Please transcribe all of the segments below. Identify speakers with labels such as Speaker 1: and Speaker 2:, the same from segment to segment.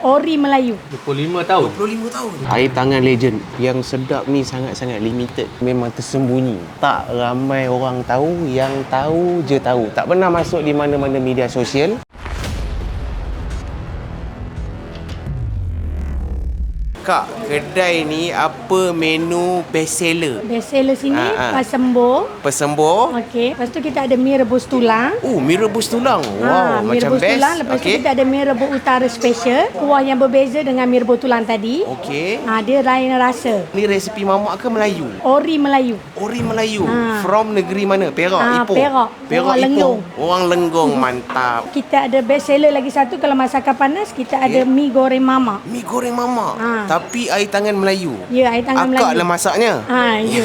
Speaker 1: Ori Melayu.
Speaker 2: 25 tahun.
Speaker 3: 25 tahun.
Speaker 4: Air tangan legend. Yang sedap ni sangat-sangat limited. Memang tersembunyi. Tak ramai orang tahu. Yang tahu je tahu. Tak pernah masuk di mana-mana media sosial. Kak, kedai ni apa menu best seller?
Speaker 1: Best seller sini Pasembo.
Speaker 4: Pesembo.
Speaker 1: Okey. Lepas tu kita ada mi rebus tulang.
Speaker 4: Mi rebus tulang. Wow,
Speaker 1: mi
Speaker 4: macam
Speaker 1: rebus
Speaker 4: best.
Speaker 1: tulang. Lepas tu kita ada mi rebus utara special. Kuah yang berbeza dengan mi rebus tulang tadi.
Speaker 4: Okey.
Speaker 1: Dia lain rasa.
Speaker 4: Ni resipi mamak ke Melayu?
Speaker 1: Ori Melayu.
Speaker 4: Ori Melayu. From negeri mana? Perak, Ipoh.
Speaker 1: Perak.
Speaker 4: Perak,
Speaker 1: Orang
Speaker 4: Ipoh.
Speaker 1: Lenggong.
Speaker 4: Orang Lenggong, mantap.
Speaker 1: Kita ada best seller lagi satu kalau masakan panas, kita ada mi goreng mamak.
Speaker 4: Mi goreng mamak. Tapi air tangan Melayu.
Speaker 1: Ya, air tangan Melayu.
Speaker 4: Akak lah masaknya.
Speaker 1: Ya.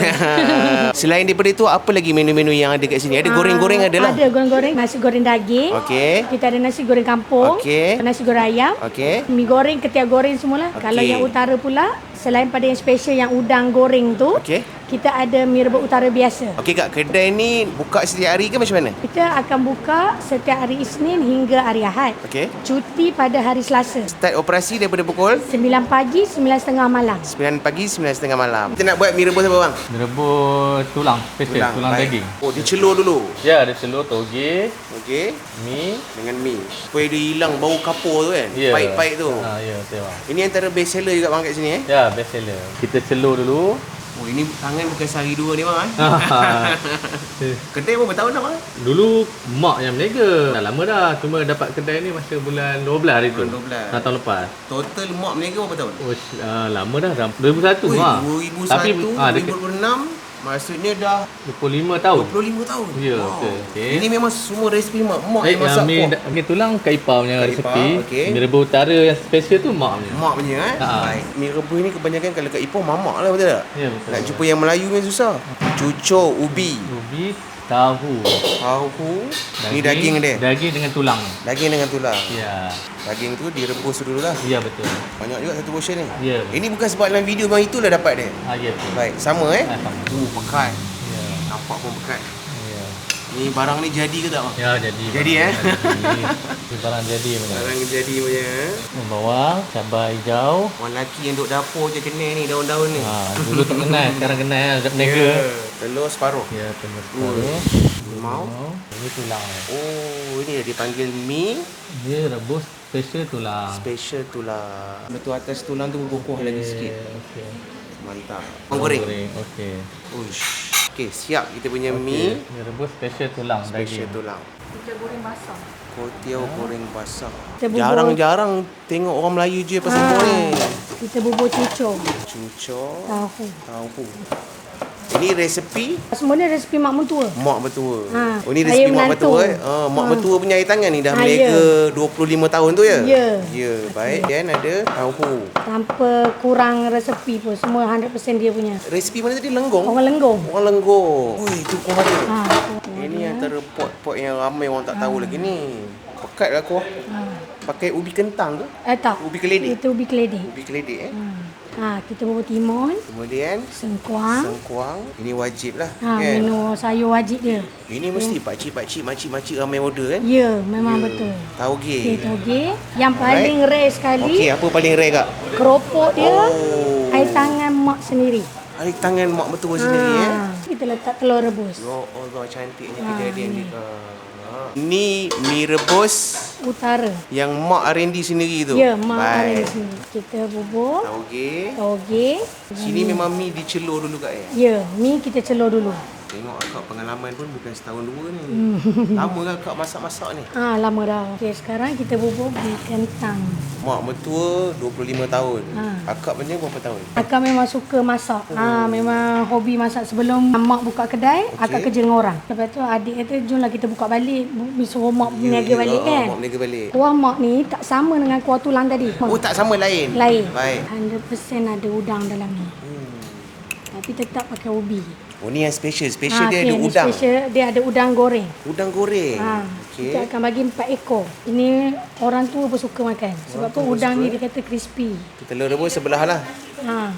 Speaker 4: Selain daripada itu, apa lagi menu-menu yang ada kat sini? Ada goreng-goreng ada lah.
Speaker 1: Ada goreng-goreng, nasi goreng daging.
Speaker 4: Okey.
Speaker 1: Kita ada nasi goreng kampung.
Speaker 4: Okey.
Speaker 1: Nasi goreng ayam.
Speaker 4: Okey.
Speaker 1: Mi goreng, ketiak goreng semualah.
Speaker 4: Okey.
Speaker 1: Kalau yang utara pula, selain pada yang special yang udang goreng tu,
Speaker 4: Okey.
Speaker 1: kita ada mi rebus utara biasa.
Speaker 4: Okey Kak, kedai ni buka setiap hari ke macam mana?
Speaker 1: Kita akan buka setiap hari Isnin hingga hari Ahad.
Speaker 4: Okey.
Speaker 1: Cuti pada hari Selasa.
Speaker 4: Start operasi daripada pukul
Speaker 1: 9 pagi, 9.30 malam.
Speaker 4: 9 pagi, 9.30 malam. Kita nak buat mi rebus apa bang?
Speaker 2: Mi rebus tulang, special tulang
Speaker 4: baik.
Speaker 2: daging.
Speaker 4: Oh, dicelur dulu.
Speaker 2: Ya, ada telur, toge,
Speaker 4: Okey.
Speaker 2: mi.
Speaker 4: Dengan mi. Supaya dia hilang bau kapur tu kan?
Speaker 2: Ya.
Speaker 4: Pahit-pahit tu.
Speaker 2: Ya, betul bang.
Speaker 4: Ini antara best seller juga bang kat sini
Speaker 2: Ya, best seller. Kita celur dulu.
Speaker 4: Oh, ini tangan bukan sehari dua ni bang Kedai berapa tahun dah bang?
Speaker 2: Dulu mak yang berniaga. Dah lama dah. Cuma dapat kedai ni masa bulan 12 hari tu.
Speaker 4: Bulan 12.
Speaker 2: Tahun lepas.
Speaker 4: Total mak berniaga berapa tahun?
Speaker 2: Oh, lama dah. 2001
Speaker 4: Ui,
Speaker 2: mak.
Speaker 4: 2001,
Speaker 2: Tapi,
Speaker 4: 2006 maksudnya dah
Speaker 2: 25 tahun.
Speaker 4: 25 tahun.
Speaker 2: Ya,
Speaker 4: wow.
Speaker 2: betul. Okay.
Speaker 4: Ini memang semua resipi mak yang masak
Speaker 2: mi tulang Kaipau punya
Speaker 4: Kaipau,
Speaker 2: resepi.
Speaker 4: okey.
Speaker 2: Mi rebus utara yang special tu mak punya.
Speaker 4: Mak punya Baik. Mi rebus ni kebanyakan kalau kat Ipoh mamak lah, betul tak?
Speaker 2: Ya, betul.
Speaker 4: Nak jumpa yang Melayu ni susah. Cucur, ubi,
Speaker 2: Ubi, tahu.
Speaker 4: Ni daging dia.
Speaker 2: Daging dengan tulang.
Speaker 4: Daging dengan tulang.
Speaker 2: Ya.
Speaker 4: Daging tu direbus dulu lah.
Speaker 2: Ya, betul.
Speaker 4: Banyak juga satu portion ni.
Speaker 2: Ya.
Speaker 4: Ini bukan sebab dalam video bang itulah dapat dia.
Speaker 2: Ya, betul.
Speaker 4: Baik, sama
Speaker 2: Sama.
Speaker 4: pekat.
Speaker 2: Ya.
Speaker 4: Nampak pun pekat.
Speaker 2: Ya.
Speaker 4: Ni barang ni jadi ke tak bang?
Speaker 2: Ya, jadi.
Speaker 4: Jadi,
Speaker 2: Jadi. Ini barang jadi punya.
Speaker 4: Barang jadi punya.
Speaker 2: Bawang, cabai hijau.
Speaker 4: Orang lelaki yang duduk dapur je kenal ni daun-daun ni.
Speaker 2: Dulu tak kenal, sekarang kenal dah berniaga.
Speaker 4: Ya. Telur separuh.
Speaker 2: Ya, telur separuh.
Speaker 4: Limau.
Speaker 2: Ini tulang.
Speaker 4: Oh, ini dia dipanggil mi
Speaker 2: Dia rebus special tulang.
Speaker 4: special tulang. Betul atas tulang tu berkuah lagi sikit.
Speaker 2: Okey.
Speaker 4: Mantap. Goreng.
Speaker 2: Okey.
Speaker 4: Uish. Okey, siap kita punya mi
Speaker 2: Mi rebus special tulang
Speaker 4: special
Speaker 2: daging.
Speaker 4: tulang.
Speaker 1: Kita goreng basah.
Speaker 4: Kuotiao goreng basah.
Speaker 1: Kita bubur.
Speaker 4: Jarang-jarang tengok orang Melayu je pasal ni.
Speaker 1: Kita bubur cucur.
Speaker 4: Cucur,
Speaker 1: Tahu.
Speaker 4: Ini resepi
Speaker 1: Semua ni resipi mak mentua.
Speaker 4: mak mertua. Oh, ni
Speaker 1: Ayah
Speaker 4: resepi mak
Speaker 1: menantu.
Speaker 4: mertua. Mak mertua punya air tangan ni dah
Speaker 1: Ya.
Speaker 4: berniaga 25 tahun tu ya?
Speaker 1: Ya.
Speaker 4: Ya, baik. Dan ada tahu.
Speaker 1: Tanpa kurang resepi pun. Semua 100% dia punya.
Speaker 4: Resepi mana tadi? Lenggong?
Speaker 1: Orang Lenggong.
Speaker 4: Orang Lenggong. Ui, tu kuah dia.
Speaker 1: Ha.
Speaker 4: Ini antara pot-pot yang ramai orang tak tahu lagi ni. Pekat lah kuah. Pakai ubi kentang ke?
Speaker 1: Tak.
Speaker 4: Ubi keledek?
Speaker 1: Itu ubi keledek.
Speaker 4: Ubi keledek
Speaker 1: Kita bubur timun,
Speaker 4: Kemudian
Speaker 1: sengkuang.
Speaker 4: sengkuang. Ini wajib lah
Speaker 1: Menu sayur wajib dia.
Speaker 4: Ini mesti pakcik-pakcik, makcik-makcik ramai order kan?
Speaker 1: Ya, memang betul.
Speaker 4: Tauge.
Speaker 1: Okey, toge. Yang paling rare sekali,
Speaker 4: Okey, apa paling rare kak?
Speaker 1: keropok dia,
Speaker 4: Oh.
Speaker 1: air tangan mak sendiri.
Speaker 4: Air tangan mak mertua sendiri
Speaker 1: Kita letak telur rebus.
Speaker 4: Ya Allah, cantiknya kejadian ni. Ini mi rebus
Speaker 1: Utara.
Speaker 4: yang mak R&D sendiri tu?
Speaker 1: Ya, mak ada di
Speaker 4: Baik.
Speaker 1: sini. Kita bubur,
Speaker 4: Tauge.
Speaker 1: toge.
Speaker 4: Sini memang mi dicelur dulu kak ya?
Speaker 1: Ya, mi kita celur dulu.
Speaker 4: Tengok akak pengalaman pun bukan setahun dua ni. Lama kan akak masak-masak ni?
Speaker 1: Lama dah. Okey, sekarang kita bubur di kentang.
Speaker 4: Mak mertua 25 tahun. Akak punya berapa tahun?
Speaker 1: Akak memang suka masak. Memang hobi masak. Sebelum mak buka kedai, akak kerja dengan orang. Lepas tu adik kata, jomlah kita buka balik. Suruh mak berniaga balik kan.
Speaker 4: Mak berniaga balik.
Speaker 1: Kuah mak ni tak sama dengan kuah tulang tadi.
Speaker 4: Oh, tak sama lain?
Speaker 1: Lain.
Speaker 4: Baik.
Speaker 1: 100% ada udang dalam ni. Tapi tetap pakai ubi.
Speaker 4: Oh, ni yang special. Special dia
Speaker 1: okey,
Speaker 4: ada
Speaker 1: ni
Speaker 4: udang.
Speaker 1: Special dia ada udang goreng.
Speaker 4: Udang goreng. Okey.
Speaker 1: Kita akan bagi 4 ekor. Ini orang tua pun suka makan. Sebab tu udang ni dia kata crispy.
Speaker 4: Telur rebus sebelah lah.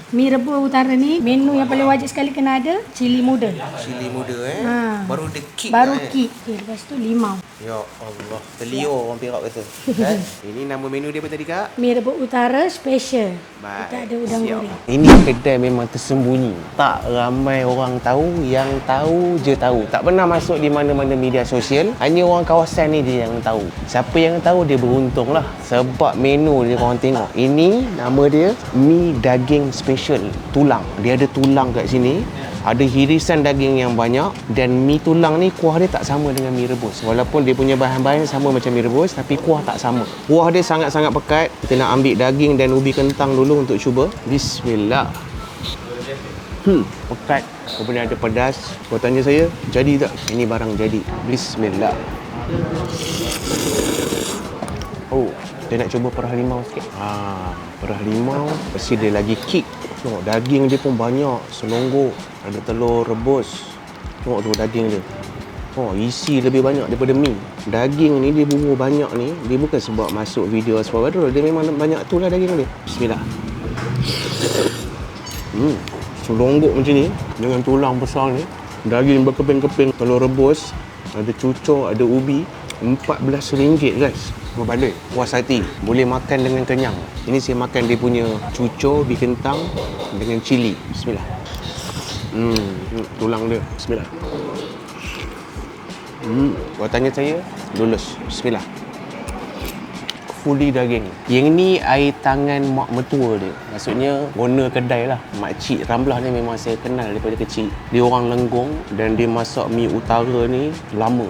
Speaker 1: Mi rebus utara ni, menu yang paling wajib sekali kena ada cili muda.
Speaker 4: Cili muda
Speaker 1: Ha.
Speaker 4: Baru dia kick
Speaker 1: Baru
Speaker 4: lah,
Speaker 1: kick. Okay, lepas tu limau.
Speaker 4: Ya Allah, terliur orang Perak kata. Kan? Ini nama menu dia apa tadi Kak?
Speaker 1: Mi rebus utara special.
Speaker 4: Baik,
Speaker 1: Kita ada udang
Speaker 4: siap.
Speaker 1: goreng.
Speaker 4: Ini kedai memang tersembunyi. Tak ramai orang tahu, yang tahu je tahu. Tak pernah masuk di mana-mana media sosial. Hanya orang kawasan ni je yang tahu. Siapa yang tahu dia beruntung lah. Sebab menu dia korang tengok. Ini nama dia mi daging special. Tulang. Dia ada tulang kat sini. Ada hirisan daging yang banyak. Dan mi tulang ni kuah dia tak sama dengan mi rebus. Walaupun dia punya bahan-bahan sama macam mi rebus, tapi kuah tak sama. Kuah dia sangat-sangat pekat. Kita nak ambil daging dan ubi kentang dulu untuk cuba. Bismillah. Pekat. Kemudian ada pedas. Kau tanya saya, jadi tak? Ini barang jadi. Bismillah. Oh, dia nak cuba perah limau sikit. Perah limau. Pasti dia lagi kick. Tengok daging dia pun banyak. Selonggok. Ada telur rebus. Tengok tu daging dia. Oh, isi lebih banyak daripada mi. Daging ni dia bumbu banyak ni. Dia bukan sebab masuk video sebab baru. Dia memang banyak tu lah daging dia. Bismillah. Selonggok macam ni. Dengan tulang besar ni. Daging berkeping-keping. Telur rebus. Ada cucur, ada ubi. RM14 guys. Berbalik. Puas hati. Boleh makan dengan kenyang. Ini saya makan dia punya cucur, ubi kentang dengan cili. Bismillah. Tulang dia. Bismillah. Buat tanya saya, lulus. Bismillah. Fully daging. Yang ni air tangan mak mertua dia. Maksudnya owner kedai lah. Makcik Ramlah ni memang saya kenal daripada kecil. Dia orang Lenggong dan dia masak mi utara ni lama.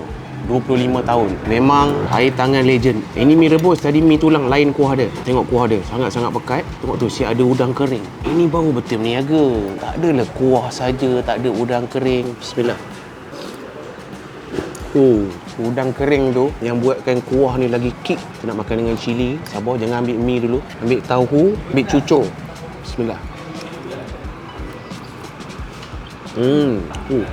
Speaker 4: 25 tahun. Memang air tangan legend. Ini mi rebus, tadi mi tulang lain kuah dia. Tengok kuah dia, sangat-sangat pekat. Tengok tu, siap ada udang kering. Ini baru betul berniaga. Tak adalah kuah saja, tak ada udang kering. Bismillah. Udang kering tu yang buatkan kuah ni lagi kick. Kita nak makan dengan cili. Sabar, jangan ambil mi dulu. Ambil tahu, ambil cucur. Bismillah.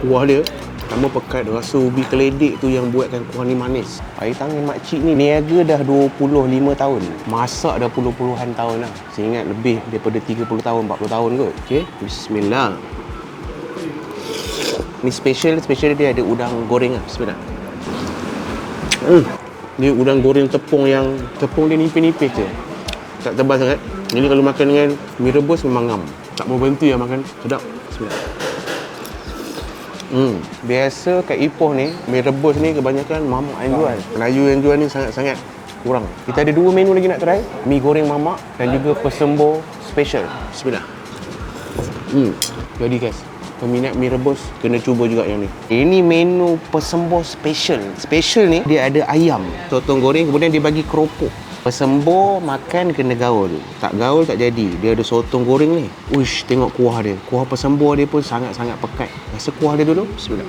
Speaker 4: Kuah dia tambah pekat, rasa ubi keledek tu yang buatkan kuah ni manis. Air tangan makcik ni niaga dah 25 tahun. Masak dah puluhan tahun lah. Saya ingat lebih daripada 30 tahun, 40 tahun kot. Okey, bismillah. Ni special dia ada udang goreng lah. Bismillah. Dia udang goreng tepung dia nipis-nipis je. Tak tebal sangat. Jadi kalau makan dengan mi rebus memang ngam. Tak mau berhenti lah makan. Sedap. Bismillah. Biasa kat Ipoh ni, mi rebus ni kebanyakan mamak yang jual. Melayu yang jual ni sangat-sangat kurang. Kita ada 2 menu lagi nak try. Mi goreng mamak dan juga pesembur special. Bismillah. Jadi guys, peminat mi rebus kena cuba juga yang ni. Ini menu pesembur special. Special ni dia ada ayam, sotong goreng, kemudian dia bagi keropok. Pesembur makan kena gaul. Tak gaul tak jadi. Dia ada sotong goreng ni. Uish, tengok kuah dia. Kuah pesembur dia pun sangat-sangat pekat. Rasa kuah dia dulu. Bismillah.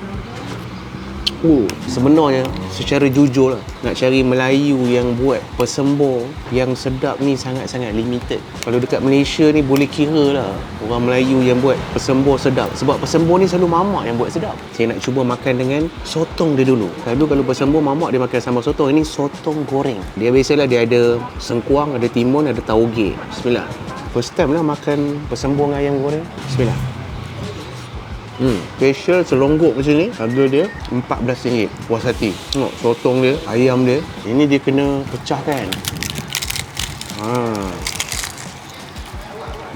Speaker 4: Sebenarnya secara jujur lah, nak cari Melayu yang buat pesembur yang sedap ni sangat-sangat limited. Kalau dekat Malaysia ni boleh kira lah orang Melayu yang buat pesembur sedap. Sebab pesembur ni selalu mamak yang buat sedap. Saya nak cuba makan dengan sotong dia dulu. Kalau pesembur mamak dia makan sambal sotong. Ini sotong goreng. Dia biasalah dia ada sengkuang, ada timun, ada tauge. Bismillah. First time lah makan pesembur dengan ayam goreng. Bismillah. Special selonggok macam ni. Harga dia RM14. Puas hati. Tengok sotong dia, ayam dia. Ini dia kena pecahkan.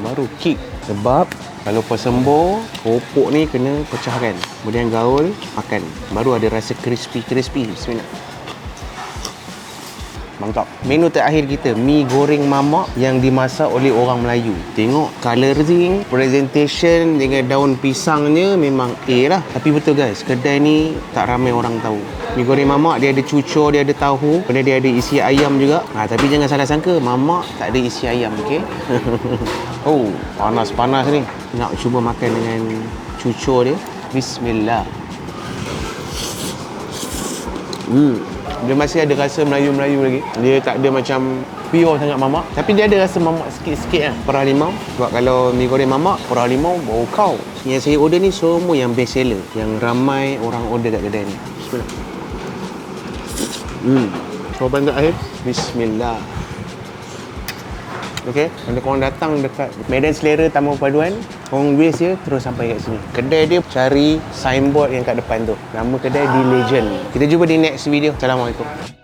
Speaker 4: Baru kick. Sebab kalau pesembur, keropok ni kena pecahkan. Kemudian gaul, makan. Baru ada rasa crispy. Bismillah. Mantap. Menu terakhir kita, mi goreng mamak yang dimasak oleh orang Melayu. Tengok coloring, presentation dengan daun pisangnya memang A lah. Tapi betul guys, kedai ni tak ramai orang tahu. Mi goreng mamak dia ada cucur, dia ada tahu, kemudian dia ada isi ayam juga. Tapi jangan salah sangka, mamak tak ada isi ayam, okey? Panas-panas ni. Nak cuba makan dengan cucur dia. Bismillah. Dia masih ada rasa Melayu-Melayu lagi. Dia tak ada macam pure sangat mamak. Tapi dia ada rasa mamak sikit-sikit lah. Perah limau. Sebab kalau mi goreng mamak, perah limau bau kau. Yang saya order ni semua yang best seller. Yang ramai orang order kat kedai ni. Bismillah. Coba terakhir. Bismillah. Okay, kalau korang datang dekat Medan Selera Taman Perpaduan, korang waste je terus sampai kat sini. Kedai dia cari signboard yang kat depan tu. Nama kedai The Legend. Kita jumpa di next video. Assalamualaikum.